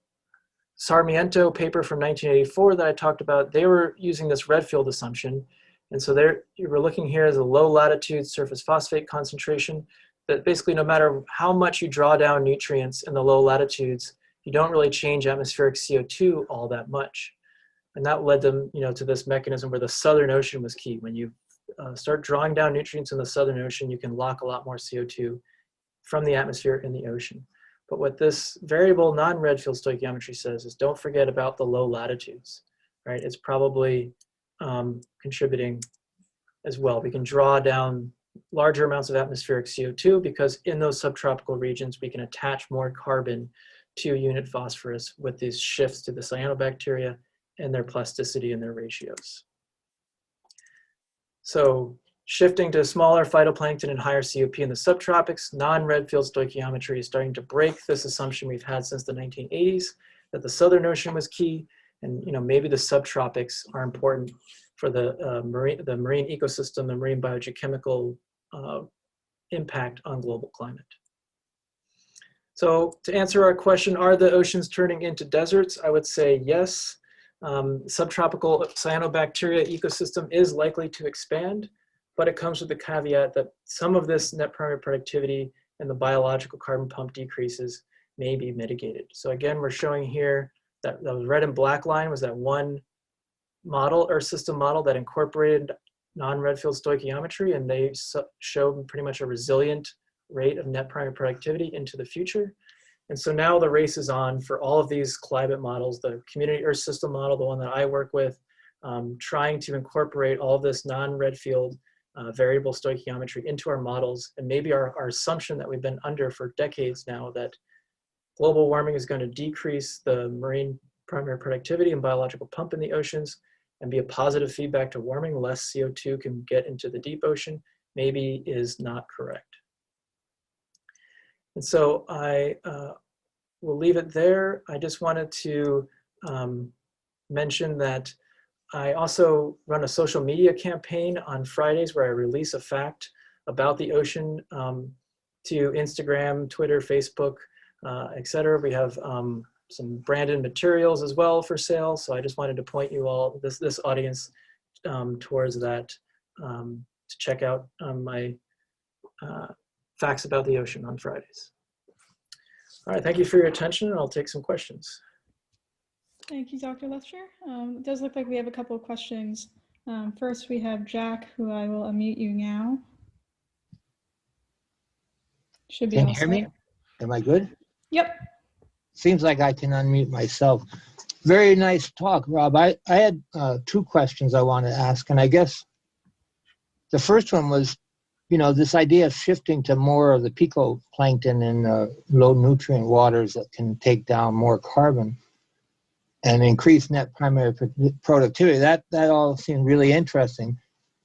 Sarmiento paper from 1984 that I talked about, they were using this Redfield assumption. And so you were looking here as a low latitude surface phosphate concentration, that basically no matter how much you draw down nutrients in the low latitudes, you don't really change atmospheric CO2 all that much. And that led them to this mechanism where the Southern Ocean was key. When you start drawing down nutrients in the Southern Ocean, you can lock a lot more CO2 from the atmosphere in the ocean. But what this variable non-Redfield stoichiometry says is don't forget about the low latitudes, right? It's probably contributing as well. We can draw down larger amounts of atmospheric CO2 because in those subtropical regions, we can attach more carbon to unit phosphorus with these shifts to the cyanobacteria and their plasticity and their ratios. So shifting to smaller phytoplankton and higher COP in the subtropics, non-Redfield stoichiometry is starting to break this assumption we've had since the 1980s, that the Southern Ocean was key, and maybe the subtropics are important for the marine ecosystem and marine biogeochemical impact on global climate. So to answer our question, are the oceans turning into deserts? I would say yes. Subtropical cyanobacteria ecosystem is likely to expand, but it comes with the caveat that some of this net primary productivity and the biological carbon pump decreases may be mitigated. So again, we're showing here that the red and black line was that one model or system model that incorporated non-Redfield stoichiometry, and they showed pretty much a resilient rate of net primary productivity into the future. And so now the race is on for all of these climate models, the community Earth system model, the one that I work with, trying to incorporate all of this non-Redfield variable stoichiometry into our models. And maybe our assumption that we've been under for decades now, that global warming is going to decrease the marine primary productivity and biological pump in the oceans and be a positive feedback to warming, less CO2 can get into the deep ocean, maybe is not correct. And so I will leave it there. I just wanted to mention that I also run a social media campaign on Fridays where I release a fact about the ocean to Instagram, Twitter, Facebook, etc. We have some branded materials as well for sale. So I just wanted to point you all, this audience, towards that to check out my facts about the ocean on Fridays. All right, thank you for your attention, and I'll take some questions. Thank you, Dr. Letscher. It does look like we have a couple of questions. First, we have Jack, who I will unmute you now. Should be Can all you hear set. me? Am I good? Yep. Seems like I can unmute myself. Very nice talk, Rob. I had two questions I want to ask, and I guess the first one was, this idea of shifting to more of the phytoplankton in low nutrient waters that can take down more carbon and increase net primary productivity. That all seemed really interesting.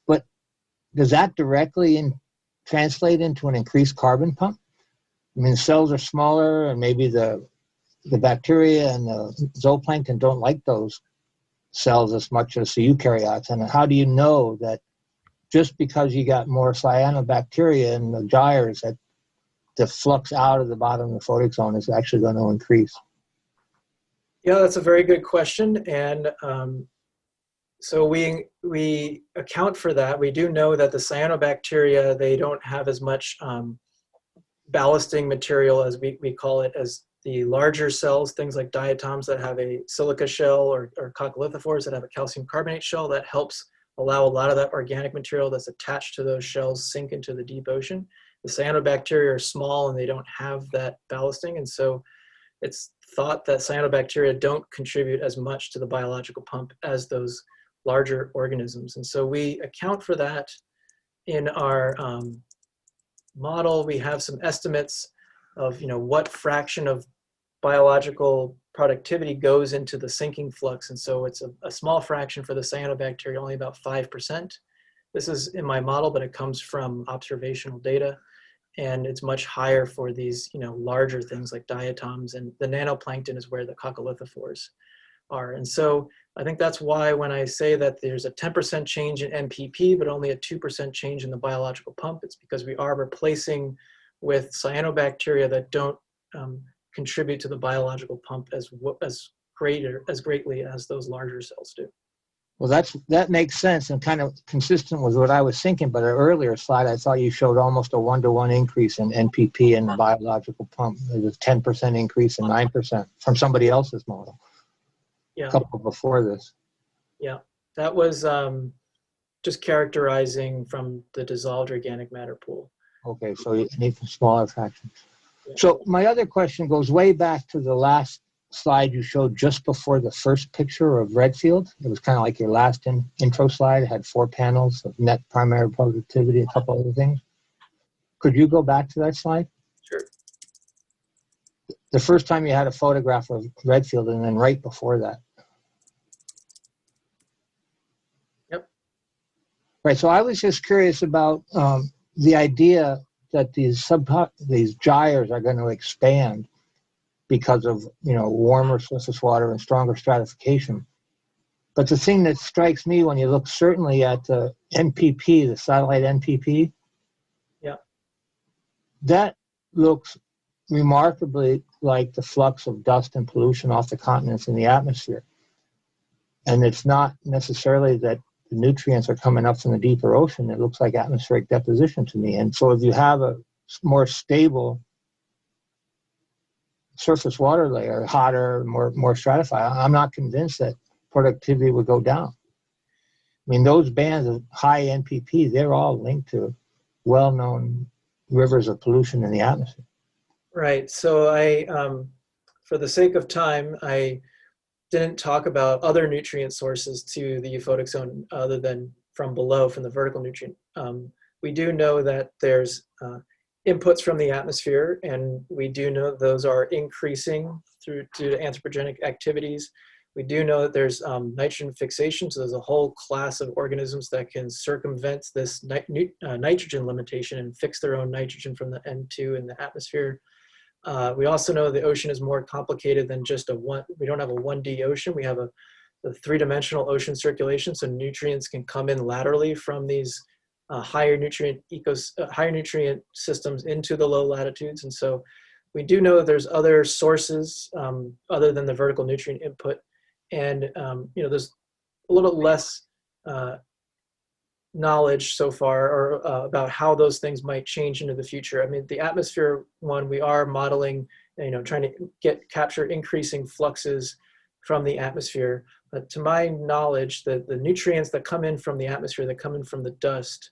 But does that directly translate into an increased carbon pump? I mean, the cells are smaller, and maybe the bacteria and the zooplankton don't like those cells as much as the eukaryotes. And how do you know that just because you got more cyanobacteria in the gyres, that the flux out of the bottom of the photic zone is actually going to increase? Yeah, that's a very good question. And so we account for that. We do know that the cyanobacteria, they don't have as much ballasting material, as we call it, as the larger cells, things like diatoms that have a silica shell, or coccolithophores that have a calcium carbonate shell, that helps allow a lot of that organic material that's attached to those shells sink into the deep ocean. The cyanobacteria are small and they don't have that ballasting, and so it's thought that cyanobacteria don't contribute as much to the biological pump as those larger organisms. And so we account for that in our model. We have some estimates of what fraction of biological productivity goes into the sinking flux. And so it's a small fraction for the cyanobacteria, only about 5%. This is in my model, but it comes from observational data. And it's much higher for these larger things like diatoms, and the nanoplankton is where the coccolithophores are. And so I think that's why when I say that there's a 10% change in NPP, but only a 2% change in the biological pump, it's because we are replacing with cyanobacteria that don't contribute to the biological pump as greatly as those larger cells do. Well, that makes sense and kind of consistent with what I was thinking. But an earlier slide, I thought you showed almost a 1-to-1 increase in NPP in the biological pump. There's a 10% increase and 9% from somebody else's model. Yeah. A couple before this. Yeah, that was just characterizing from the dissolved organic matter pool. Okay, so you need some smaller fractions. Yeah. So my other question goes way back to the last slide you showed just before the first picture of Redfield. It was kind of like your last intro slide. It had 4 panels of net primary productivity, a couple other things. Could you go back to that slide? Sure. The first time you had a photograph of Redfield, and then right before that. Yep. Right, so I was just curious about the idea that these gyres are going to expand because of, warmer surface water and stronger stratification. But the thing that strikes me when you look certainly at the NPP, the satellite NPP, Yeah. that looks remarkably like the flux of dust and pollution off the continents in the atmosphere. And it's not necessarily that the nutrients are coming up from the deeper ocean. It looks like atmospheric deposition to me. And so if you have a more stable surface water layer, hotter, more stratified, I'm not convinced that productivity would go down. I mean, those bands of high NPP, they're all linked to well-known rivers of pollution in the atmosphere. Right. So for the sake of time, I didn't talk about other nutrient sources to the euphotic zone other than from below, from the vertical nutrient. We do know that there's inputs from the atmosphere, and we do know those are increasing due to anthropogenic activities. We do know that there's nitrogen fixation, so there's a whole class of organisms that can circumvent this nitrogen limitation and fix their own nitrogen from the N2 in the atmosphere. We also know the ocean is more complicated than just we don't have a 1D ocean, we have a three-dimensional ocean circulation, so nutrients can come in laterally from these higher nutrient systems into the low latitudes. And so we do know that there's other sources other than the vertical nutrient input. And there's a little less knowledge so far or about how those things might change into the future. I mean, the atmosphere one, we are modeling, trying to capture increasing fluxes from the atmosphere. But to my knowledge, the nutrients that come in from the atmosphere, that come in from the dust,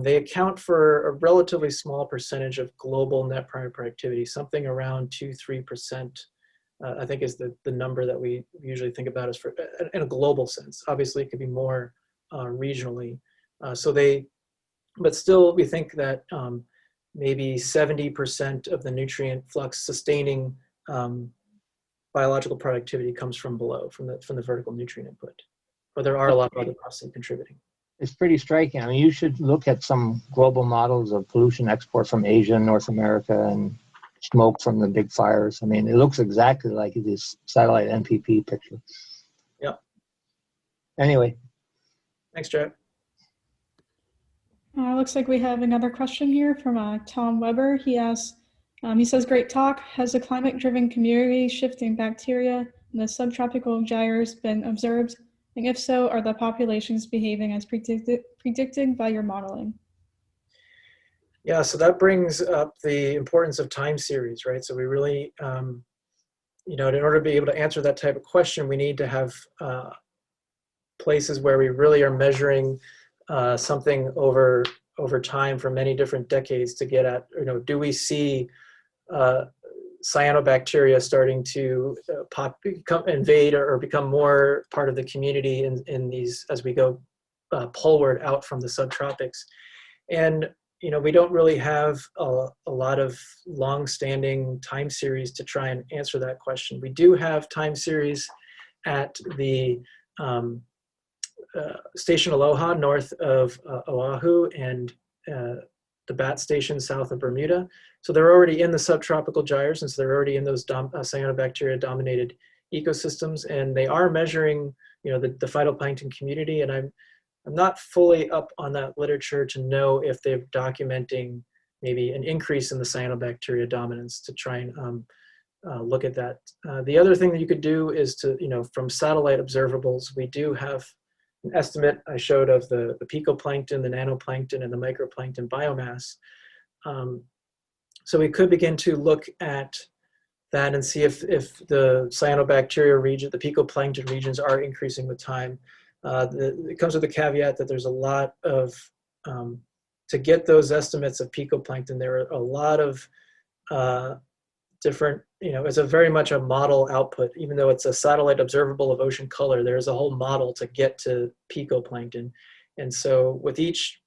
they account for a relatively small percentage of global net primary productivity, something around 2-3%. I think is the number that we usually think about as for in a global sense. Obviously, it could be more regionally. But still, we think that maybe 70% of the nutrient flux sustaining biological productivity comes from below, from the vertical nutrient input. But there are a lot of other processes contributing. It's pretty striking. I mean, you should look at some global models of pollution export from Asia and North America and smoke from the big fires. I mean, it looks exactly like this satellite NPP picture. Yeah. Anyway. Thanks, Jack. Looks like we have another question here from Tom Weber. He asks, he says, great talk. Has the climate-driven community shifting bacteria in the subtropical gyres been observed? And if so, are the populations behaving as predicted by your modeling? Yeah, so that brings up the importance of time series, right? So we really, in order to be able to answer that type of question, we need to have places where we really are measuring something over time for many different decades to get at, do we see cyanobacteria starting to invade or become more part of the community in these, as we go poleward out from the subtropics. And we don't really have a lot of long-standing time series to try and answer that question. We do have time series at the Station Aloha north of Oahu and the Bat Station south of Bermuda. So they're already in the subtropical gyres, and so they're already in those cyanobacteria-dominated ecosystems, and they are measuring, the phytoplankton community. And I'm not fully up on that literature to know if they're documenting maybe an increase in the cyanobacteria dominance to try and look at that. The other thing that you could do is to, from satellite observables, we do have an estimate I showed of the picoplankton, the nanoplankton, and the microplankton biomass. So we could begin to look at that and see if the cyanobacteria region, the picoplankton regions are increasing with time. It comes with the caveat that there's a lot of, to get those estimates of picoplankton, there are a lot of different, it's a very much a model output. Even though it's a satellite observable of ocean color, there's a whole model to get to picoplankton. And so with each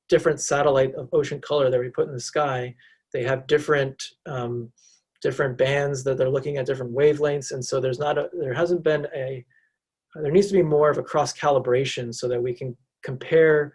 different satellite of ocean color that we put in the sky, they have different bands that they're looking at, different wavelengths. And so there hasn't been there needs to be more of a cross calibration so that we can compare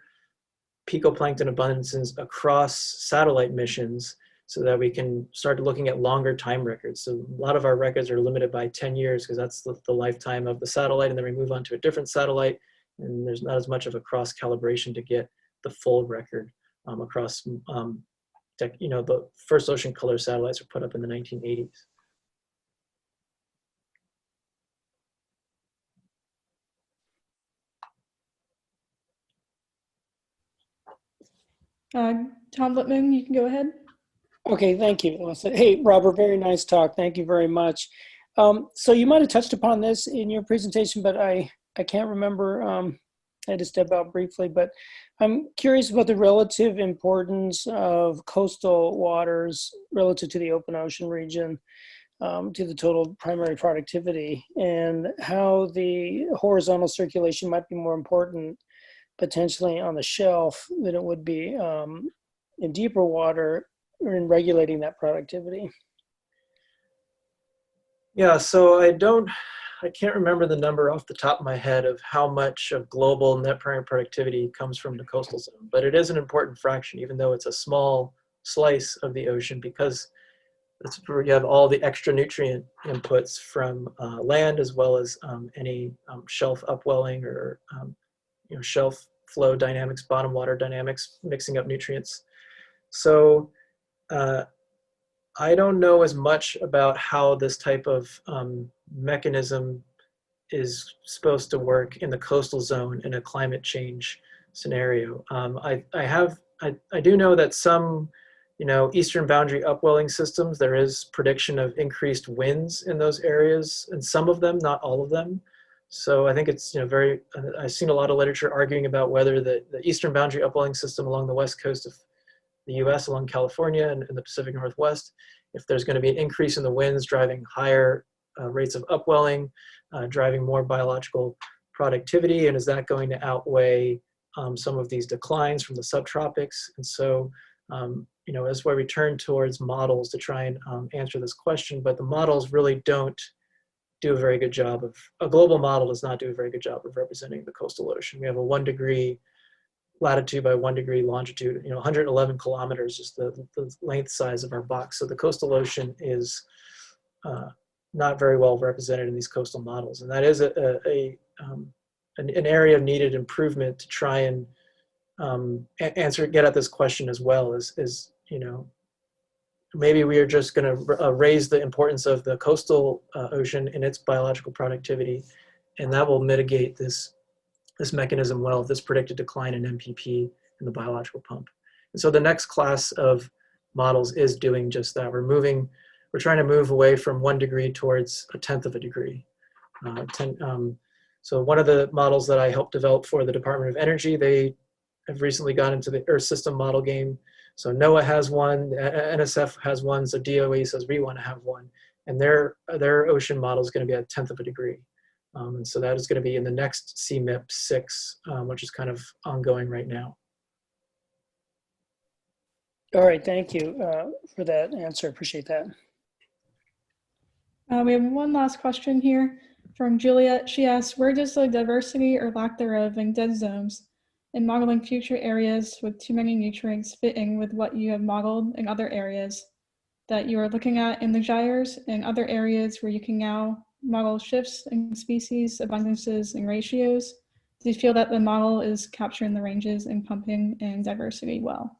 picoplankton abundances across satellite missions so that we can start looking at longer time records. So a lot of our records are limited by 10 years because that's the lifetime of the satellite, and then we move on to a different satellite, and there's not as much of a cross calibration to get the full record across, the first ocean color satellites were put up in the 1980s. Tom Lippman, you can go ahead. Okay, thank you, Melissa. Hey, Robert, very nice talk. Thank you very much. So you might have touched upon this in your presentation, but I can't remember. I had to step out briefly, but I'm curious about the relative importance of coastal waters relative to the open ocean region, to the total primary productivity, and how the horizontal circulation might be more important potentially on the shelf than it would be in deeper water, or in regulating that productivity. Yeah, so I can't remember the number off the top of my head of how much of global net primary productivity comes from the coastal zone, but it is an important fraction, even though it's a small slice of the ocean, because that's where you have all the extra nutrient inputs from land, as well as any shelf upwelling or shelf flow dynamics, bottom water dynamics, mixing up nutrients. So I don't know as much about how this type of mechanism is supposed to work in the coastal zone in a climate change scenario. I do know that some, eastern boundary upwelling systems, there is prediction of increased winds in those areas, and some of them, not all of them. So I think it's I've seen a lot of literature arguing about whether the eastern boundary upwelling system along the west coast of the US, along California and the Pacific Northwest, if there's going to be an increase in the winds driving higher rates of upwelling, driving more biological productivity, and is that going to outweigh some of these declines from the subtropics? And so, as where we turn towards models to try and answer this question, but the models really don't do a very good job a global model does not do a very good job of representing the coastal ocean. We have a 1 degree latitude by 1 degree longitude, 111 kilometers is the length size of our box. So the coastal ocean is not very well represented in these coastal models. And that is an area of needed improvement to try and get at this question as well, is maybe we are just going to raise the importance of the coastal ocean and its biological productivity, and that will mitigate this mechanism well, this predicted decline in MPP in the biological pump. And so the next class of models is doing just that. We're trying to move away from 1 degree towards 1/10 of a degree. So one of the models that I helped develop for the Department of Energy, they have recently gone into the Earth system model game. So NOAA has one, NSF has one, so DOE says we want to have one. And their ocean model is going to be 1/10 of a degree. And so that is going to be in the next CMIP 6, which is kind of ongoing right now. All right, thank you for that answer. Appreciate that. We have one last question here from Juliet. She asks, where does the diversity or lack thereof in dead zones in modeling future areas with too many nutrients fit in with what you have modeled in other areas that you are looking at in the gyres and other areas where you can now model shifts in species, abundances, and ratios? Do you feel that the model is capturing the ranges in pumping and diversity well?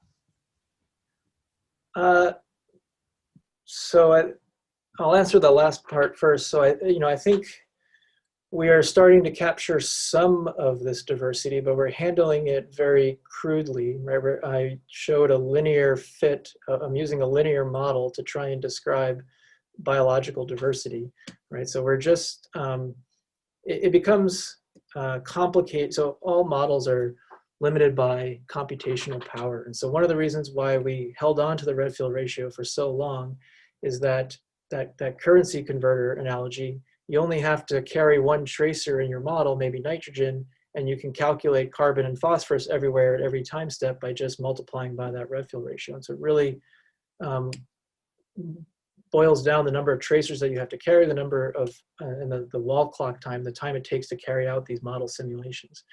So I'll answer the last part first. So I think we are starting to capture some of this diversity, but we're handling it very crudely. Right? I showed a linear fit. I'm using a linear model to try and describe biological diversity, right? So we're just, it becomes complicated. So all models are limited by computational power. And so one of the reasons why we held on to the Redfield ratio for so long is that currency converter analogy, you only have to carry one tracer in your model, maybe nitrogen, and you can calculate carbon and phosphorus everywhere at every time step by just multiplying by that Redfield ratio. And so it really boils down the number of tracers that you have to carry, the number of, and the wall clock time, the time it takes to carry out these model simulations.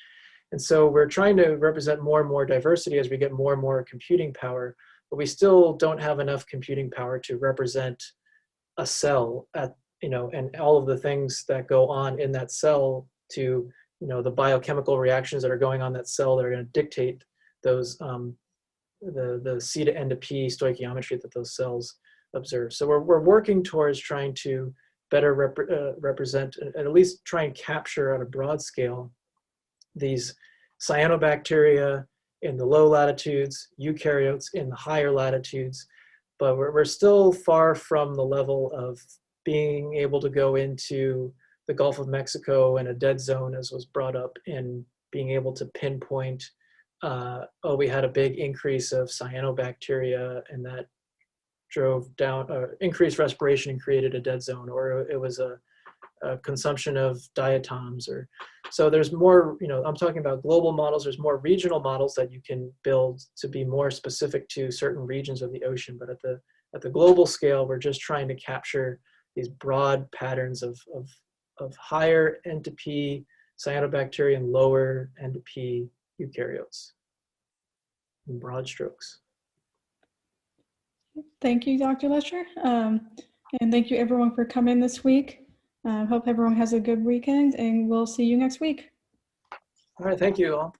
And so we're trying to represent more and more diversity as we get more and more computing power, but we still don't have enough computing power to represent a cell at, and all of the things that go on in that cell to, the biochemical reactions that are going on that cell that are going to dictate those, the C to N to P stoichiometry that those cells observe. So we're working towards trying to better represent, and at least try and capture at a broad scale, these cyanobacteria in the low latitudes, eukaryotes in the higher latitudes, but we're still far from the level of being able to go into the Gulf of Mexico and a dead zone, as was brought up, and being able to pinpoint, we had a big increase of cyanobacteria and that drove down, increased respiration and created a dead zone, or it was a consumption of diatoms, or so there's more, I'm talking about global models. There's more regional models that you can build to be more specific to certain regions of the ocean, but at the global scale, we're just trying to capture these broad patterns of higher N to P cyanobacteria and lower N to P eukaryotes in broad strokes. Thank you, Dr. Letscher. And thank you everyone for coming this week. Hope everyone has a good weekend, and we'll see you next week. All right, thank you all.